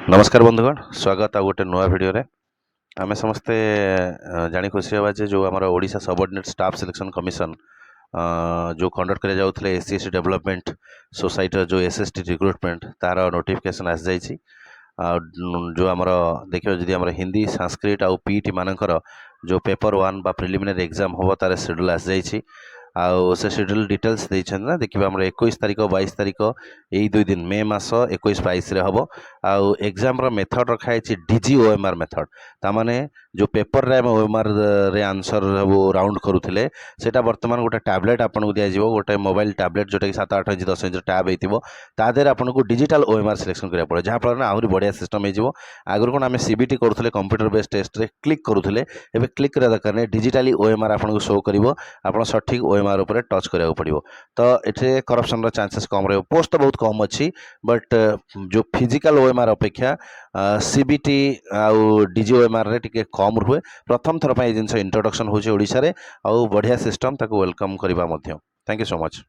नमस्कार बंधुगण स्वागत आ गोटे नुआ भिडियो रे आमे समस्ते जानी खुशी हवा जे जो आमर Odisha subordinate staff selection commission जो कंडक्ट करे जाउथले एससीएसटी डेवलपमेंट सोसाइटी जो एसएसटी रिक्रुटमेंट तार नोटिफिकेशन आस जाइछि। जो आमर देखियो जदि आमर हिंदी संस्कृत आउ पीटी मानकर जो पेपर 1 बा प्रिलिमिनरी एग्जाम होबो तार शेड्यूल आस जाइछि। आउ से शेड्यूल डिटेल्स देइछन ना देखिबा हमर 21 तारिख 22 तारिख एई दुई दिन मे मास 21 22 रे हबो। आउ एग्जाम रो मेथड रखा है डीजी ओएमआर मेथड ता माने जो पेपर रे हम ओएमआर रे आंसर वो राउंड करूथिले सेटा वर्तमान गोटे टैबलेट आपन को दिया जिवो गोटे मोबाइल टैबलेट जोटा कि 7 8 इंच 10 इंच टैब हेतिबो ता देर आपन को डिजिटल ओएमआर सिलेक्शन करिया पड़े जहा फल ना आहुरी बढ़िया सिस्टम हे जिवो। आगुर कोन हमें सीबीटी करूथिले कंप्यूटर बेस्ड टेस्ट रे क्लिक करूथिले एबे क्लिक करे दरकार नै डिजिटली ओएमआर आपन को शो करिवो आपन सठिक ओएमआर ऊपर टच करिया पड़िवो। तो एठे करप्शन रो चांसेस कम रहबो पोस्ट तो बहुत कम अछि बट जो फिजिकल ओएमआर अपेक्षा सीबीटी आउ डीजीओएमआर रे टिके कम रुहे प्रथम थर पय जिंस इंट्रोडक्शन होचे ओडिसा रे आउ बढ़िया सिस्टम ताको वेलकम करबा मध्य। Thank you so much.